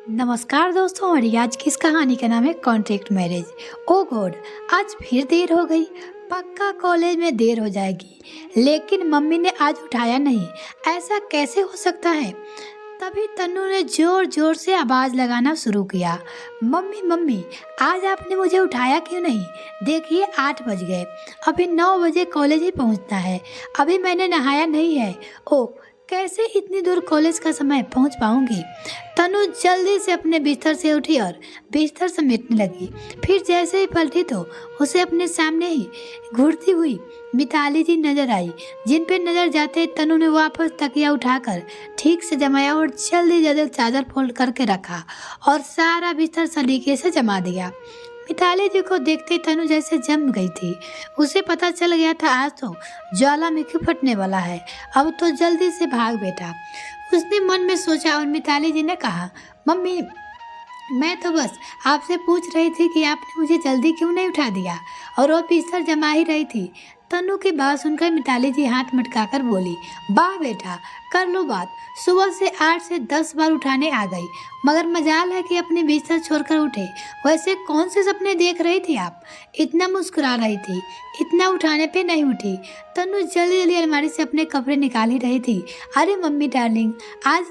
नमस्कार दोस्तों, और आज की इस कहानी का नाम है कॉन्ट्रैक्ट मैरिज। ओ गॉड, आज फिर देर हो गई। पक्का कॉलेज में देर हो जाएगी। लेकिन मम्मी ने आज उठाया नहीं। ऐसा कैसे हो सकता है? तभी तन्नू ने जोर जोर से आवाज लगाना शुरू किया। मम्मी मम्मी, आज आपने मुझे उठाया क्यों नहीं? देखिए 8 बज गए। अभी 9 बजे कॉलेज ही पहुंचना है। अभी मैंने नहाया नहीं है। ओ, कैसे इतनी दूर कॉलेज का समय पहुंच पाऊंगी? तनु जल्दी से अपने बिस्तर से उठी और बिस्तर समेटने लगी। फिर जैसे ही पलटी तो उसे अपने सामने ही घूरती हुई मिताली जी नजर आई, जिन पे नजर जाते तनु ने वापस तकिया उठाकर ठीक से जमाया और जल्दी जल्दी चादर फोल्ड करके रखा और सारा बिस्तर सलीके से जमा दिया। मिताली जी को देखते तनु जैसे जम गई थी। उसे पता चल गया था आज तो ज्वालामुखी फटने वाला है। अब तो जल्दी से भाग बेटा, उसने मन में सोचा। और मिताली जी ने कहा, मम्मी मैं तो बस आपसे पूछ रही थी कि आपने मुझे जल्दी क्यों नहीं उठा दिया, और वो बिस्तर जमा ही रही थी। तनु की बात सुनकर मिताली जी हाथ मटकाकर बोली, वाह बेटा, कर लो बात। सुबह से 8 से 10 बार उठाने आ गई, मगर मजाल है कि अपने बिस्तर छोड़कर उठे। वैसे कौन से सपने देख रही थी आप? इतना मुस्कुरा रही थी, इतना उठाने पे नहीं उठी। तनु जल्दी जल्दी अलमारी से अपने कपड़े निकाल ही रही थी। अरे मम्मी डार्लिंग, आज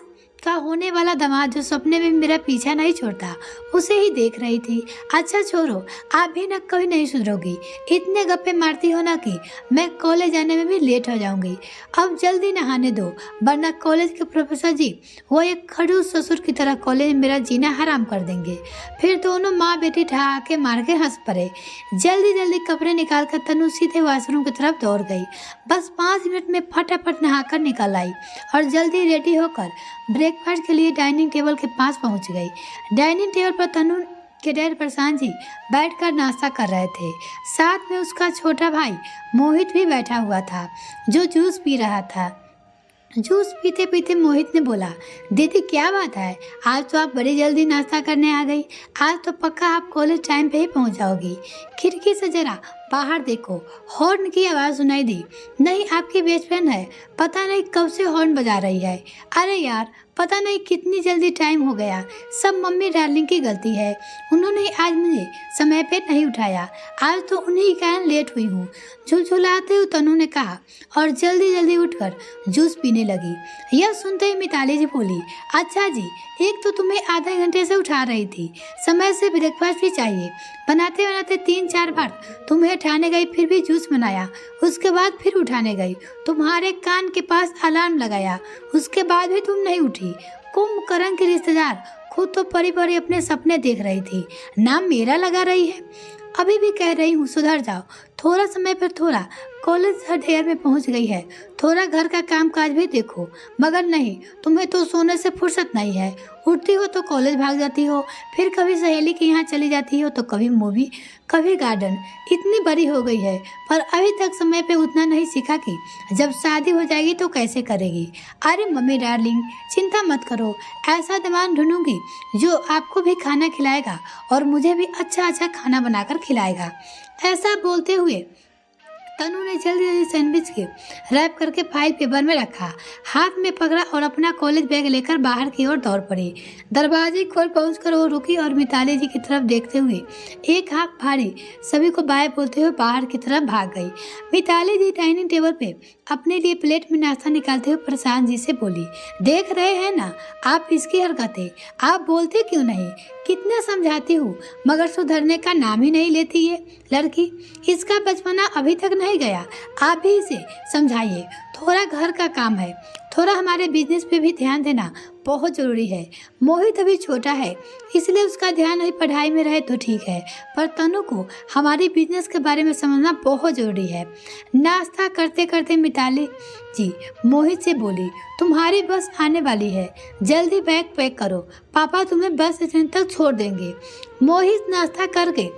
का होने वाला दामाद जो सपने में मेरा पीछा नहीं छोड़ता, उसे ही देख रही थी। अच्छा छोड़ो, आप भी ना कभी नहीं सुधरोगी। इतने गप्पे मारती हो ना कि मैं कॉलेज जाने में भी लेट हो जाऊंगी। अब जल्दी नहाने दो, वरना कॉलेज के प्रोफेसर जी वो एक खड़ूस ससुर की तरह कॉलेज में मेरा जीना हराम कर देंगे। फिर दोनों माँ बेटी ठहाके मार के हंस पड़े। जल्दी जल्दी कपड़े निकाल कर तनु सीधे वॉशरूम की तरफ दौड़ गई। बस 5 मिनट में फटाफट नहाकर निकल आई और जल्दी रेडी होकर ब्रेकफास्ट के लिए डाइनिंग टेबल के पास पहुंच गई। डाइनिंग टेबल पर तनु के डैड प्रशांत जी बैठकर नाश्ता कर रहे थे। साथ में उसका छोटा भाई मोहित भी बैठा हुआ था, जो जूस पी रहा था। जूस पीते पीते मोहित ने बोला, दीदी क्या बात है, आज तो आप बड़ी जल्दी नाश्ता करने आ गई। आज तो पक्का आप कॉलेज टाइम पे ही पहुंच जाओगी। खिड़की से जरा बाहर देखो, हॉर्न की आवाज़ सुनाई दी। नहीं, आपकी बेस्ट फ्रेंड है, पता नहीं कब से हॉर्न बजा रही है। अरे यार, पता नहीं कितनी जल्दी टाइम हो गया। सब मम्मी डार्लिंग की गलती है, उन्होंने आज मुझे समय पे नहीं उठाया। आज तो उन्हीं के कारण लेट हुई हूँ, झुलझुलाते हुए तनु ने कहा और जल्दी जल्दी उठकर जूस पीने लगी। यह सुनते ही मिताली जी बोली, अच्छा जी, एक तो तुम्हें आधे घंटे से उठा रही थी, समय से ब्रेकफास्ट भी चाहिए। बनाते बनाते 3-4 बार तुम्हें उठाने गई, फिर भी जूस बनाया। उसके बाद फिर उठाने गई, तुम्हारे कान के पास अलार्म लगाया, उसके बाद भी तुम नहीं उठी। कुंभकर्ण की रिश्तेदार खुद तो परी परी अपने सपने देख रही थी, नाम मेरा लगा रही है। अभी भी कह रही हूँ सुधर जाओ। थोड़ा समय पर थोड़ा कॉलेज हर ढेर में पहुँच गई है, थोड़ा घर का काम काज भी देखो। मगर नहीं, तुम्हें तो सोने से फुर्सत नहीं है। उठती हो तो कॉलेज भाग जाती हो, फिर कभी सहेली के यहाँ चली जाती हो, तो कभी मूवी, कभी गार्डन। इतनी बड़ी हो गई है, पर अभी तक समय पे उतना नहीं सीखा कि जब शादी हो जाएगी तो कैसे करेगी। अरे मम्मी डार्लिंग, चिंता मत करो, ऐसा दिमाग ढूंढूंगी जो आपको भी खाना खिलाएगा और मुझे भी अच्छा अच्छा खाना बनाकर खिलाएगा। ऐसा बोलते हुए तनु ने जल्दी जल्दी सैंडविच के रैप करके फाइल पेपर में रखा, हाथ में पकड़ा और अपना कॉलेज बैग लेकर बाहर की ओर दौड़ पड़ी। दरवाजे खोल पहुंचकर वो रुकी और मिताली जी की तरफ देखते हुए एक हाथ भारी सभी को बाय बोलते हुए बाहर की तरफ भाग गई। मिताली जी डाइनिंग टेबल पे अपने लिए प्लेट में नाश्ता निकालते हुए प्रशांत जी से बोली, देख रहे हैं ना आप इसकी हरकतें, आप बोलते क्यों नहीं? कितना समझाती हूँ मगर सुधरने का नाम ही नहीं लेती ये लड़की। इसका बचपना अभी तक नहीं गया, आप भी इसे समझाइए। थोड़ा घर का काम है, थोड़ा हमारे बिजनेस पे भी ध्यान देना बहुत ज़रूरी है। मोहित अभी छोटा है, इसलिए उसका ध्यान अभी पढ़ाई में रहे तो ठीक है, पर तनु को हमारी बिजनेस के बारे में समझना बहुत ज़रूरी है। नाश्ता करते करते मिताली जी मोहित से बोली, तुम्हारी बस आने वाली है, जल्दी बैग पैक करो, पापा तुम्हें बस स्टैंड तक छोड़ देंगे। मोहित नाश्ता करके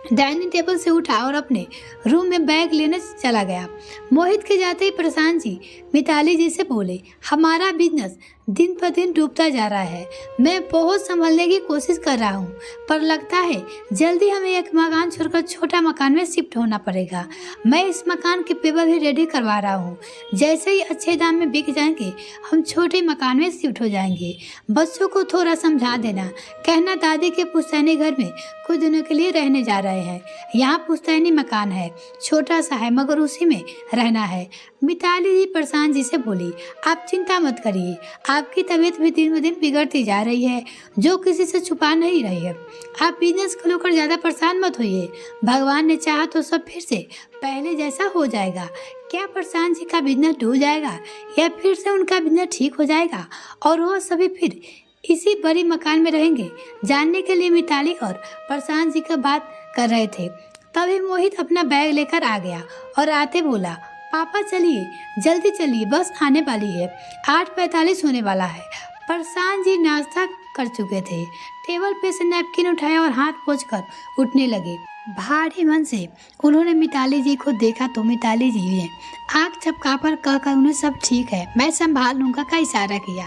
डाइनिंग टेबल से उठा और अपने रूम में बैग लेने चला गया। मोहित के जाते ही प्रशांत जी मिताली जी से बोले, हमारा बिजनेस दिन पर दिन डूबता जा रहा है। मैं बहुत संभलने की कोशिश कर रहा हूँ, पर लगता है जल्दी हमें एक मकान छोड़कर छोटा मकान में शिफ्ट होना पड़ेगा। मैं इस मकान के पेपर भी रेडी करवा रहा हूँ। जैसे ही अच्छे दाम में बिक जाएंगे, हम छोटे मकान में शिफ्ट हो जाएंगे। बच्चों को थोड़ा समझा देना, कहना दादी के पुश्तैनी घर में कुछ दिनों के लिए रहने जा रहे हैं। यहाँ पुश्तैनी मकान है, छोटा सा है, मगर उसी में रहना है। मिताली जी प्रशांत जी से बोली, आप चिंता मत करिए, आपकी तबीयत भी दिन ब दिन बिगड़ती जा रही है, जो किसी से छुपा नहीं रही है। आप बिजनेस को लेकर ज़्यादा परेशान मत होइए, भगवान ने चाहा तो सब फिर से पहले जैसा हो जाएगा। क्या प्रशांत जी का बिजनेस डूब जाएगा या फिर से उनका बिजनेस ठीक हो जाएगा और वो सभी फिर इसी बड़ी मकान में रहेंगे? जानने के लिए मिताली और प्रशांत जी का बात कर रहे थे। तभी मोहित अपना बैग लेकर आ गया और आते बोला, पापा चलिए, जल्दी चलिए, बस आने वाली है, 8:45 होने वाला है। प्रशांत जी नाश्ता कर चुके थे। टेबल पे से नैपकिन उठाया और हाथ पोंछकर उठने लगे। भारी मन से उन्होंने मिताली जी को देखा तो मिताली जी ने आँख झपकाकर कहकर उन्हें सब ठीक है, मैं संभाल लूँगा का इशारा किया।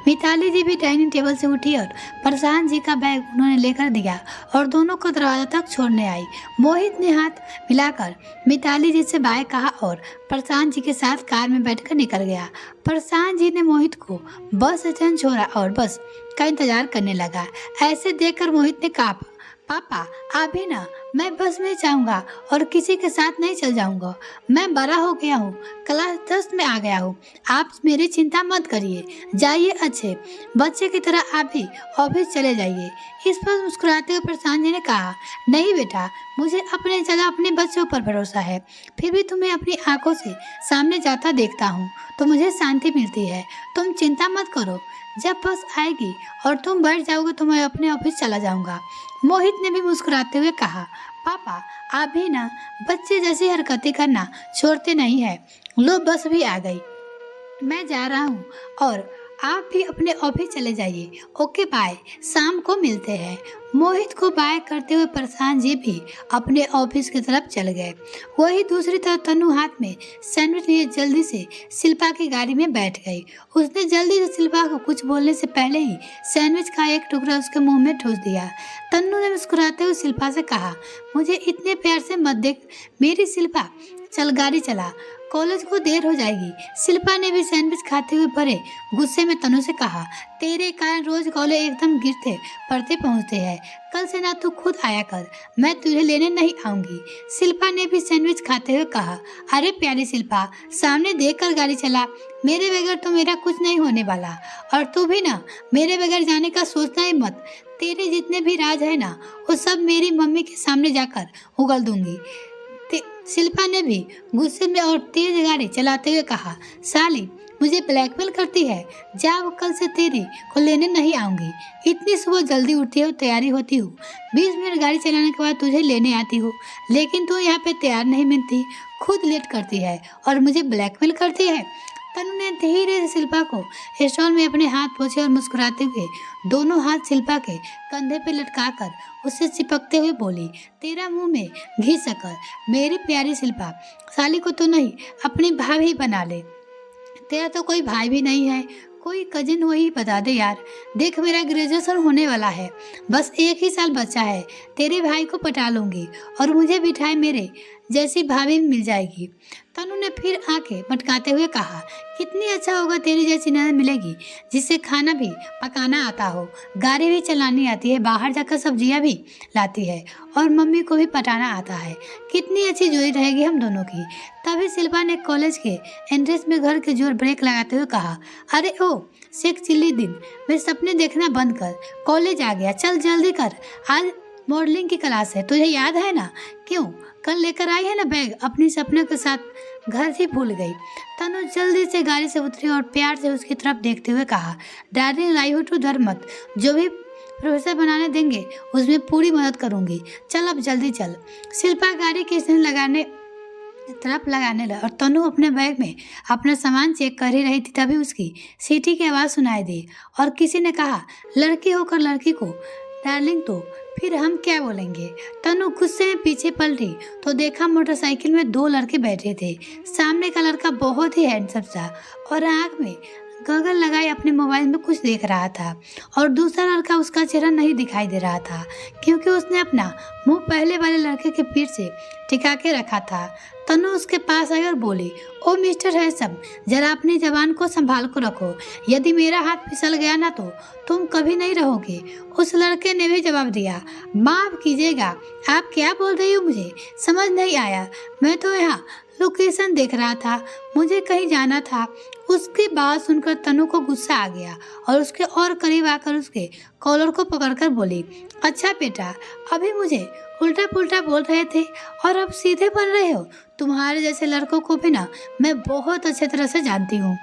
मिताली जी भी डाइनिंग टेबल से उठी और प्रशांत जी का बैग उन्होंने लेकर दिया और दोनों को दरवाजा तक छोड़ने आई। मोहित ने हाथ मिलाकर मिताली जी से बाय कहा और प्रशांत जी के साथ कार में बैठकर निकल गया। प्रशांत जी ने मोहित को बस स्टैंड छोड़ा और बस का इंतजार करने लगा। ऐसे देखकर मोहित ने कहा, पापा आप भी ना, मैं बस में जाऊंगा और किसी के साथ नहीं चल जाऊंगा। मैं बड़ा हो गया हूँ, क्लास 10 में आ गया हूँ, आप मेरी चिंता मत करिए, जाइए अच्छे बच्चे की तरह आप भी ऑफिस चले जाइए। इस पर मुस्कुराते हुए प्रशांत जी ने कहा, नहीं बेटा, मुझे अपने जगह अपने बच्चों पर भरोसा है, फिर भी तुम्हें अपनी आंखों से सामने जाता देखता हूँ तो मुझे शांति मिलती है। तुम चिंता मत करो, जब बस आएगी और तुम बैठ जाओगे तो मैं अपने ऑफिस चला जाऊंगा। मोहित ने भी मुस्कुराते हुए कहा, पापा आप भी ना बच्चे जैसी हरकतें करना छोड़ते नहीं है। लो बस भी आ गई, मैं जा रहा हूँ और आप भी अपने ऑफिस चले जाइए। ओके बाय, शाम को मिलते हैं। मोहित को बाय करते हुए प्रशांत जी भी अपने ऑफिस की तरफ चल गए। वही दूसरी तरफ तनु हाथ में सैंडविच लिए जल्दी से शिल्पा की गाड़ी में बैठ गई। उसने जल्दी से शिल्पा को कुछ बोलने से पहले ही सैंडविच का एक टुकड़ा उसके मुंह में ठूस दिया। तन्नू ने मुस्कुराते हुए शिल्पा से कहा, मुझे इतने प्यार से मत देख मेरी शिल्पा, चल गाड़ी चला, कॉलेज को देर हो जाएगी। शिल्पा ने भी सैंडविच खाते हुए भरे गुस्से में तनु से कहा, तेरे कारण रोज कॉलेज एकदम गिरते पड़ते पहुंचते हैं, कल से ना तू खुद आया कर, मैं तुझे लेने नहीं आऊंगी। शिल्पा ने भी सैंडविच खाते हुए कहा, अरे प्यारी शिल्पा, सामने देख कर गाड़ी चला, मेरे बगैर तो मेरा कुछ नहीं होने वाला, और तू भी ना मेरे बगैर जाने का सोचना ही मत। तेरे जितने भी राज है ना, वो सब मेरी मम्मी के सामने जाकर उगल दूंगी। शिल्पा ने भी गुस्से में और तेज गाड़ी चलाते हुए कहा, साली मुझे ब्लैकमेल करती है, जा वो कल से तेरी को लेने नहीं आऊंगी। इतनी सुबह जल्दी उठती हो, तैयारी होती हूँ, 20 मिनट गाड़ी चलाने के बाद तुझे लेने आती हूँ, लेकिन तू यहाँ पे तैयार नहीं मिलती, खुद लेट करती है और मुझे ब्लैकमेल करती है। तनु ने धीरे से शिल्पा को स्टॉल में अपने हाथ पोंछे और मुस्कुराते हुए दोनों हाथ शिल्पा के कंधे पे लटकाकर उससे चिपकते हुए बोली, तेरा मुंह में घी शक्कर, मेरी प्यारी शिल्पा, साली को तो नहीं अपनी भाभी बना ले, तेरा तो कोई भाई भी नहीं है, कोई कजिन वही बता दे यार। देख मेरा ग्रेजुएशन होने वाला है, बस 1 ही साल बचा है, तेरे भाई को पटा लूंगी और मुझे बिठाए मेरे जैसी भाभी मिल जाएगी। तनु ने फिर आंखें मटकाते हुए कहा, कितनी अच्छा होगा तेरी जैसी ननद मिलेगी जिससे खाना भी पकाना आता हो, गाड़ी भी चलानी आती है, बाहर जाकर सब्जियां भी लाती है और मम्मी को भी पटाना आता है, कितनी अच्छी जोड़ी रहेगी हम दोनों की। तभी शिल्पा ने कॉलेज के एंट्रेंस में घर के जोर ब्रेक लगाते हुए कहा, अरे ओ शेख चिल्ली दिन, मेरे सपने देखना बंद कर, कॉलेज आ गया, चल जल्दी कर, आज मॉडलिंग की क्लास है, तुझे याद है ना? क्यों कल लेकर आई है ना बैग, अपनी सपनों के साथ घर ही भूल गई। तनु जल्दी से गाड़ी से उतरी और प्यार से उसकी तरफ देखते हुए कहा, डार्लिंग लाई हो टू डर मत, जो भी प्रोफेसर बनाने देंगे उसमें पूरी मदद करूंगी, चल अब जल्दी चल। शिल्पा गाड़ी की स्टैंड लगाने लगा और तनु अपने बैग में अपना सामान चेक कर ही रही थी, तभी उसकी सीटी की आवाज़ सुनाई दी और किसी ने कहा, लड़की होकर लड़की को डार्लिंग तो फिर हम क्या बोलेंगे। तनु गुस्से में पीछे पलटी तो देखा मोटरसाइकिल में 2 लड़के बैठे थे। सामने का लड़का बहुत ही हैंडसम था और आँख में गॉगल लगाए अपने मोबाइल में कुछ देख रहा था और दूसरा लड़का उसका चेहरा नहीं दिखाई दे रहा था क्योंकि उसने अपना मुंह पहले वाले लड़के के पीठ से टिका के रखा था। तनु उसके पास आई और बोली, ओ मिस्टर हैंसम, जरा अपनी जबान को संभाल कर रखो। यदि मेरा हाथ फिसल गया ना तो तुम कभी नहीं रहोगे। उस लड़के ने भी जवाब दिया, माफ कीजिएगा, आप क्या बोल रही हो? मुझे समझ नहीं आया। मैं तो यहाँ लोकेशन देख रहा था, मुझे कहीं जाना था। उसकी बात सुनकर तनु को गुस्सा आ गया और उसके और करीब आकर उसके कॉलर को पकड़कर बोली, अच्छा बेटा, अभी मुझे उल्टा पुल्टा बोल रहे थे और अब सीधे बन रहे हो। तुम्हारे जैसे लड़कों को भी ना मैं बहुत अच्छे तरह से जानती हूँ।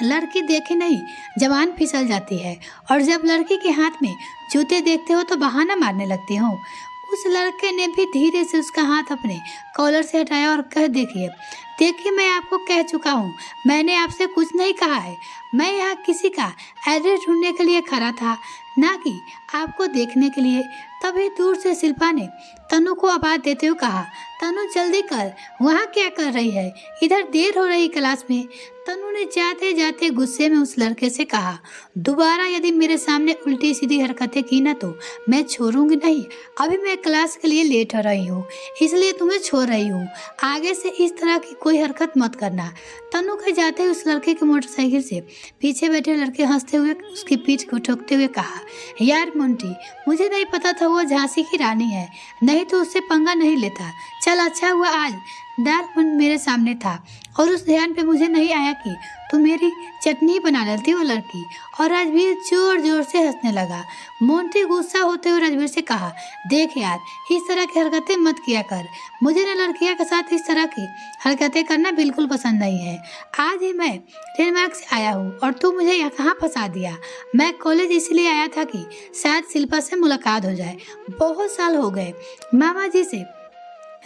लड़की देखे नहीं जबान फिसल जाती है और जब लड़की के हाथ में जूते देखते हो तो बहाना मारने लगती हो। उस लड़के ने भी धीरे से उसका हाथ अपने कॉलर से हटाया और कह, देखिए मैं आपको कह चुका हूँ, मैंने आपसे कुछ नहीं कहा है। मैं यहाँ किसी का एड्रेस ढूंढने के लिए खड़ा था, ना कि आपको देखने के लिए। तभी दूर से शिल्पा ने तनु को आवाज देते हुए कहा, तनु जल्दी कर, वहाँ क्या कर रही है? इधर देर हो रही क्लास में। तनु ने जाते जाते गुस्से में उस लड़के से कहा, दोबारा यदि मेरे सामने उल्टी सीधी हरकतें की ना तो मैं छोड़ूंगी नहीं। अभी मैं क्लास के लिए लेट हो रही हूँ, इसलिए तुम्हें छोड़ रही हूँ। आगे से इस तरह की कोई हरकत मत करना। तनु के जाते हुए उस लड़के की मोटरसाइकिल से पीछे बैठे लड़के हंसते हुए उसकी पीठ को ठोकते हुए कहा, यार मोंटी, मुझे नहीं पता था वो झांसी की रानी है, नहीं तो उससे पंगा नहीं लेता। चल अच्छा हुआ आज डार्क मेरे सामने था और उस ध्यान पे मुझे नहीं आया कि तू मेरी चटनी बना डालती वो लड़की। और राजवीर जोर जोर से हंसने लगा। मोंटी गुस्सा होते हुए राजवीर से कहा, देख यार, इस तरह की हरकतें मत किया कर। मुझे ना लड़कियों के साथ इस तरह की हरकतें करना बिल्कुल पसंद नहीं है। आज ही मैं डेनमार्क से आया हूँ और तू मुझे यहाँ कहाँ फंसा दिया। मैं कॉलेज इसलिए आया था कि शायद शिल्पा से मुलाकात हो जाए। बहुत साल हो गए, मामा जी से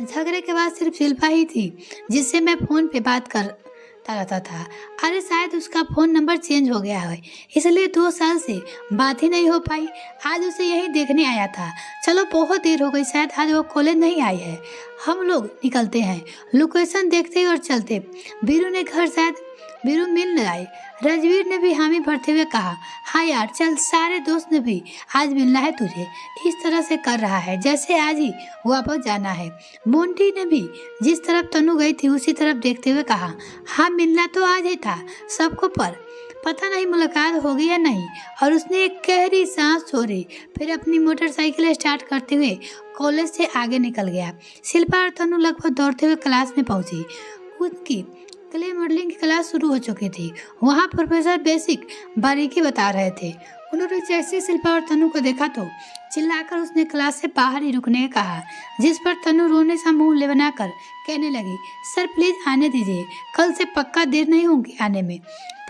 झगड़े के बाद सिर्फ शिल्पा ही थी जिससे मैं फ़ोन पे बात करता रहता था। अरे शायद उसका फ़ोन नंबर चेंज हो गया है, इसलिए 2 साल से बात ही नहीं हो पाई। आज उसे यहीं देखने आया था। चलो बहुत देर हो गई, शायद आज वो कॉलेज नहीं आई है। हम लोग निकलते हैं। लोकेशन देखते और चलते। बीरू ने घर शायद बीरू मिल न आए। राजवीर ने भी हामी भरते हुए कहा, हाँ यार चल, सारे दोस्त ने भी आज मिलना है तुझे। इस तरह से कर रहा है जैसे आज ही वापस जाना है। मोंटी ने भी जिस तरफ तनु गई थी उसी तरफ देखते हुए कहा, हाँ मिलना तो आज ही था सबको, पर पता नहीं मुलाकात होगी या नहीं। और उसने एक गहरी सांस छोड़ी, फिर अपनी मोटरसाइकिल स्टार्ट करते हुए कॉलेज से आगे निकल गया। शिल्पा और तनु लगभग दौड़ते हुए क्लास में पहुंची। उनकी क्ले मॉडलिंग की क्लास शुरू हो चुकी थी। वहाँ प्रोफेसर बेसिक बारीकी बता रहे थे। उन्होंने जैसे शिल्पा और तनु को देखा तो चिल्लाकर उसने क्लास से बाहर ही रुकने का कहा, जिस पर तनु रोने सा मुंह बनाकर कहने लगी, सर प्लीज आने दीजिए, कल से पक्का देर नहीं होगी आने में।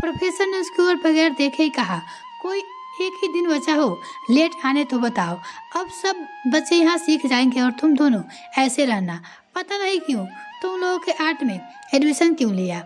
प्रोफेसर ने उसकी ओर बगैर देखे ही कहा, कोई एक ही दिन बचा हो लेट आने तो बताओ। अब सब बच्चे यहाँ सीख जाएंगे और तुम दोनों ऐसे रहना। पता नहीं क्यों तुम लोगों के आर्ट में एडमिशन क्यों लिया।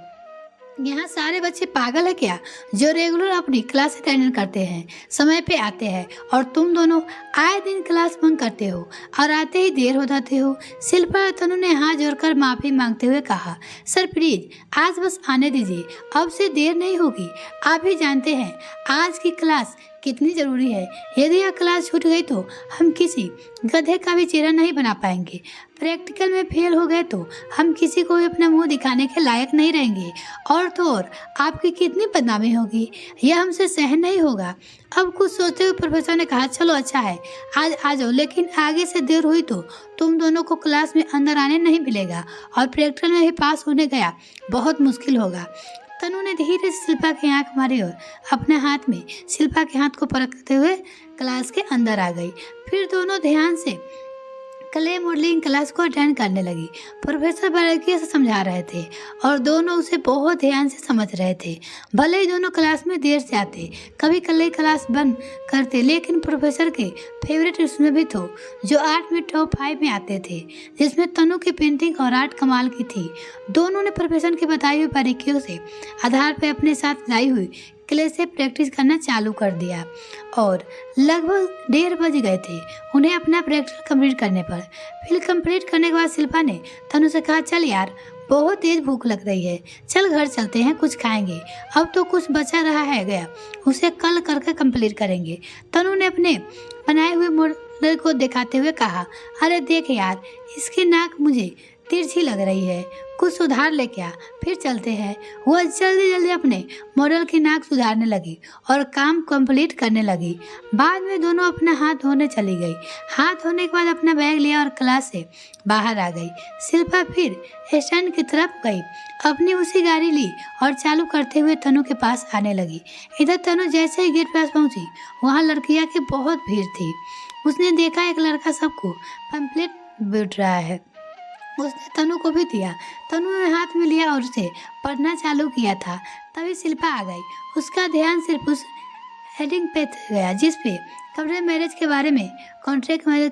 यहाँ सारे बच्चे पागल है क्या जो रेगुलर अपनी क्लास अटेंड करते हैं, समय पे आते हैं, और तुम दोनों आए दिन क्लास बंक करते हो और आते ही देर हो जाते हो। शिल्पा और तनु ने हाथ जोड़कर माफ़ी मांगते हुए कहा, सर प्लीज आज बस आने दीजिए, अब से देर नहीं होगी। आप भी जानते हैं आज की क्लास कितनी ज़रूरी है। यदि यह क्लास छूट गई तो हम किसी गधे का भी चेहरा नहीं बना पाएंगे। प्रैक्टिकल में फेल हो गए तो हम किसी को भी अपना मुंह दिखाने के लायक नहीं रहेंगे। और तो और आपकी कितनी बदनामी होगी, यह हमसे सहन नहीं होगा। अब कुछ सोचते हुए प्रोफेसर ने कहा, चलो अच्छा है आज आ जाओ, लेकिन आगे से देर हुई तो तुम दोनों को क्लास में अंदर आने नहीं मिलेगा और प्रैक्टिकल में भी पास होने गया बहुत मुश्किल होगा। तनु ने धीरे से शिल्पा की आंख मारी और अपने हाथ में शिल्पा के हाथ को पकड़ते हुए क्लास के अंदर आ गई। फिर दोनों ध्यान से क्ले मॉडलिंग क्लास को अटेंड करने लगी। प्रोफेसर बारीकी से समझा रहे थे और दोनों उसे बहुत ध्यान से समझ रहे थे। भले ही दोनों क्लास में देर से आते, कभी कल क्लास बंद करते, लेकिन प्रोफेसर के फेवरेट उसमें भी तो जो आर्ट में टॉप 5 में आते थे, जिसमें तनु की पेंटिंग और आर्ट कमाल की थी। दोनों ने प्रोफेसर की बताई हुई बारीकियों से आधार पर अपने साथ लाई हुई क्ले से प्रैक्टिस करना चालू कर दिया और लगभग 1:30 बज गए थे उन्हें अपना प्रैक्टिस कंप्लीट करने पर। फिर कंप्लीट करने के बाद शिल्पा ने तनु से कहा, चल यार बहुत तेज भूख लग रही है, चल घर चलते हैं, कुछ खाएंगे। अब तो कुछ बचा रहा है गया, उसे कल करके कंप्लीट करेंगे। तनु ने अपने बनाए हुए मॉडल को दिखाते हुए कहा, अरे देख यार, इसकी नाक मुझे तिरछी लग रही है, कुछ सुधार ले क्या, फिर चलते हैं। वह जल्दी जल्दी अपने मॉडल की नाक सुधारने लगी और काम कंप्लीट करने लगी। बाद में दोनों अपना हाथ धोने चली गई। हाथ धोने के बाद अपना बैग लिया और क्लास से बाहर आ गई। शिल्पा फिर स्टैंड की तरफ गई, अपनी उसी गाड़ी ली और चालू करते हुए तनु के पास आने लगी। इधर तनु जैसे ही गेट पास पहुंची, वहाँ लड़कियां की बहुत भीड़ थी। उसने देखा एक लड़का सबको पैम्फलेट बांट रहा है, उसने तनु को भी दिया। तनु ने हाथ में लिया और उसे पढ़ना चालू किया था, तभी शिल्पा आ गई। उसका ध्यान सिर्फ उस हेडिंग पे गया जिस पे कॉन्ट्रैक्ट मैरिज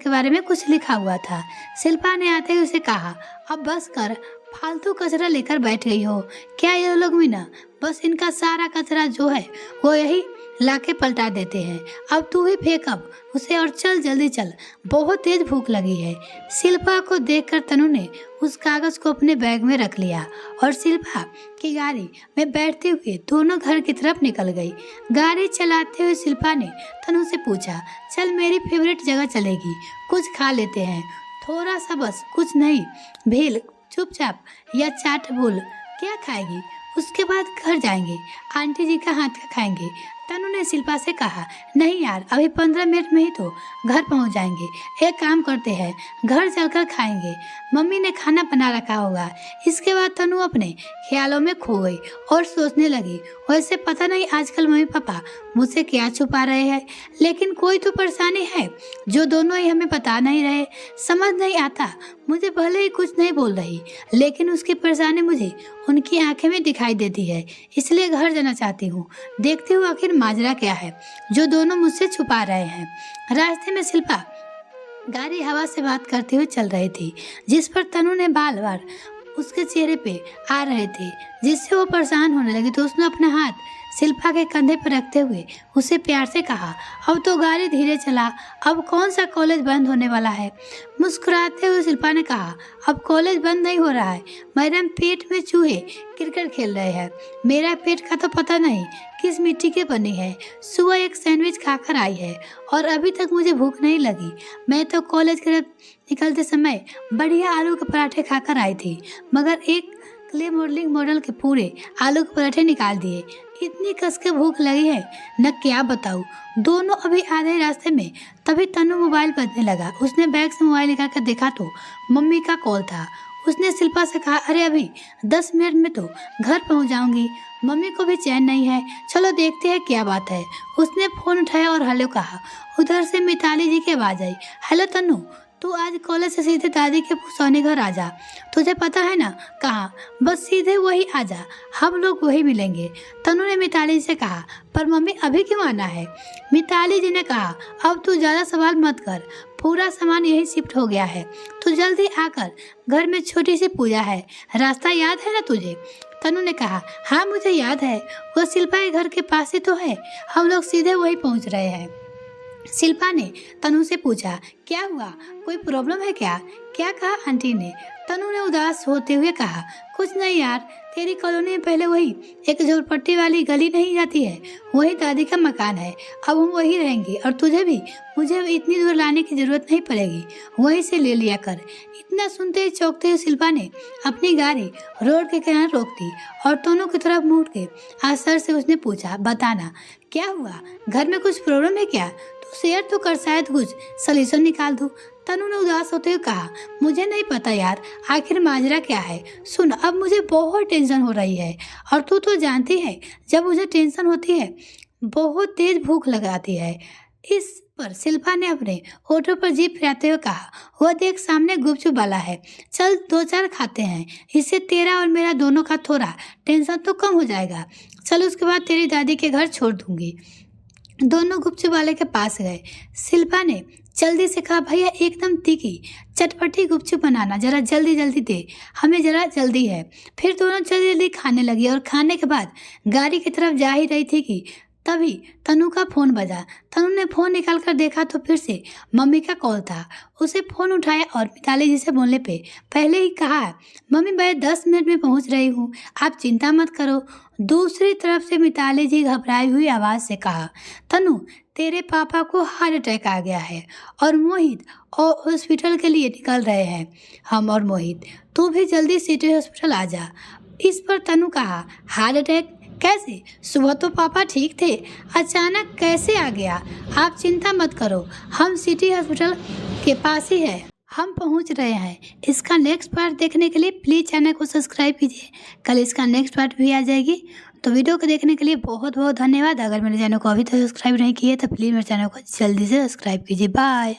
के बारे में कुछ लिखा हुआ था। शिल्पा ने आते ही उसे कहा, अब बस कर, फालतू कचरा लेकर बैठ गई हो क्या ये लोग भी ना, बस इनका सारा कचरा जो है वो यही लाके पलटा देते हैं। अब तू ही फेंक अब उसे और चल, जल्दी चल, बहुत तेज भूख लगी है। शिल्पा को देखकर तनु ने उस कागज को अपने बैग में रख लिया और शिल्पा की गाड़ी में बैठते हुए दोनों घर की तरफ निकल गई। गाड़ी चलाते हुए शिल्पा ने तनु से पूछा, चल मेरी फेवरेट जगह चलेगी, कुछ खा लेते हैं, थोड़ा सा बस, कुछ नहीं, भेल चुपचाप या चाट बोल, क्या खाएगी, उसके बाद घर जाएंगे, आंटी जी का हाथ का खाएंगे। तनु ने शिल्पा से कहा, नहीं यार, अभी 15 मिनट में ही तो घर पहुंच जाएंगे, एक काम करते हैं, घर चलकर खाएंगे, मम्मी ने खाना बना रखा होगा। इसके बाद तनु अपने ख्यालों में खो गई और सोचने लगी, वैसे पता नहीं आजकल मम्मी पापा मुझसे क्या छुपा रहे हैं, लेकिन कोई तो परेशानी है जो दोनों ही हमें बता नहीं रहे। समझ नहीं आता, मुझे भले ही कुछ नहीं बोल रही, लेकिन उसकी परेशानी मुझे उनकी आंखें में दिखाई देती है, इसलिए घर जाना चाहती हूँ, देखती हूँ आखिर माजरा क्या है जो दोनों मुझसे छुपा रहे हैं। रास्ते में शिल्पा गाड़ी हवा से बात करते हुए चल रही थी, जिस पर तनु ने बार बार उसके चेहरे पे आ रहे थे, जिससे वो परेशान होने लगी। तो उसने अपना हाथ शिल्पा के कंधे पर रखते हुए उसे प्यार से कहा, अब तो गाड़ी धीरे चला, अब कौन सा कॉलेज बंद होने वाला है। मुस्कुराते हुए शिल्पा ने कहा, अब कॉलेज बंद नहीं हो रहा है मैडम, पेट में चूहे क्रिकेट खेल रहे हैं, मेरा पेट का तो पता नहीं किस मिट्टी के बनी है। सुबह एक सैंडविच खाकर आई है और अभी तक मुझे भूख नहीं लगी। मैं तो कॉलेज के निकलते समय बढ़िया आलू के पराठे खाकर आई थी, मगर एक क्ले मॉडलिंग मॉडल के पूरे आलू के पराठे निकाल दिए। इतनी कस के भूख लगी है न, क्या बताऊँ। दोनों अभी आधे रास्ते में, तभी तनु मोबाइल बजने लगा। उसने बैग से मोबाइल निकाल कर देखा तो मम्मी का कॉल था। उसने शिल्पा से कहा, अरे अभी 10 मिनट में तो घर पहुंच जाऊंगी, मम्मी को भी चैन नहीं है, चलो देखते हैं क्या बात है। उसने फ़ोन उठाया और हेलो कहा। उधर से मिताली जी की आवाज़ आई, हेलो तनु, तू आज कॉलेज से सीधे दादी के पुसौनी घर आ जा, तुझे पता है ना कहाँ, बस सीधे वही आ जा, हम लोग वही मिलेंगे। तनु ने मिताली से कहा, पर मम्मी अभी क्यों आना है। मिताली जी ने कहा, अब तू ज़्यादा सवाल मत कर, पूरा सामान यही शिफ्ट हो गया है, तू जल्दी आकर, घर में छोटी सी पूजा है, रास्ता याद है ना तुझे। तनु ने कहा, हाँ मुझे याद है, वो शिल्पा के घर के पास ही तो है, हम लोग सीधे वही पहुँच रहे हैं। शिल्पा ने तनु से पूछा, क्या हुआ, कोई प्रॉब्लम है क्या, क्या कहा आंटी ने। तनु ने उदास होते हुए कहा, कुछ नहीं यार, तेरी कॉलोनी में पहले वही एक झोपड़पट्टी वाली गली नहीं जाती है, वही दादी का मकान है, अब हम वही रहेंगे और तुझे भी मुझे इतनी दूर लाने की जरूरत नहीं पड़ेगी, वहीं से ले लिया कर। इतना सुनते ही चौंकते हुए शिल्पा ने अपनी गाड़ी रोड के किनारे रोक दी और दोनों की तरफ मुड़ के आसर से उसने पूछा, बताना क्या हुआ, घर में कुछ प्रॉब्लम है क्या, तू शेयर तो कर, शायद कुछ सॉल्यूशन निकाल दूँ। तनु ने उदास होते हुए कहा, मुझे नहीं पता यार, आखिर माजरा क्या है। सुन, अब मुझे बहुत टेंशन हो रही है और तू तो जानती है जब मुझे टेंशन होती है बहुत तेज भूख लगाती है। इस पर शिल्पा ने अपने ऑटो पर जीप फिराते हुए कहा, वह देख सामने गुपचुप वाला है, चल 2-4 खाते हैं, इससे तेरा और मेरा दोनों का थोड़ा टेंशन तो कम हो जाएगा, चल उसके बाद तेरी दादी के घर छोड़ दूंगी। दोनों गुपचुप वाले के पास गए। शिल्पा ने जल्दी से कहा, भैया एकदम तीखी चटपटी गुपचुप बनाना, जरा जल्दी जल्दी दे, हमें जरा जल्दी है। फिर दोनों जल्दी जल्दी खाने लगी और खाने के बाद गाड़ी की तरफ जा ही रही थी कि तभी तनु का फ़ोन बजा। तनु ने फ़ोन निकाल कर देखा तो फिर से मम्मी का कॉल था। उसे फ़ोन उठाया और मिताली जी से बोलने पे पहले ही कहा, मम्मी मैं 10 मिनट में पहुंच रही हूँ, आप चिंता मत करो। दूसरी तरफ से मिताली जी घबराई हुई आवाज़ से कहा, तनु तेरे पापा को हार्ट अटैक आ गया है और मोहित और हॉस्पिटल के लिए निकल रहे हैं। हम और मोहित, तू भी जल्दी सिटी हॉस्पिटल आ जा। इस पर तनु कहा, हार्ट अटैक कैसे? सुबह तो पापा ठीक थे, अचानक कैसे आ गया? आप चिंता मत करो, हम सिटी हॉस्पिटल के पास ही है, हम पहुंच रहे हैं। इसका नेक्स्ट पार्ट देखने के लिए प्लीज़ चैनल को सब्सक्राइब कीजिए, कल इसका नेक्स्ट पार्ट भी आ जाएगी। तो वीडियो को देखने के लिए बहुत बहुत धन्यवाद। अगर मेरे चैनल को अभी तक सब्सक्राइब नहीं किए तो प्लीज़ मेरे चैनल को जल्दी से सब्सक्राइब कीजिए। बाय।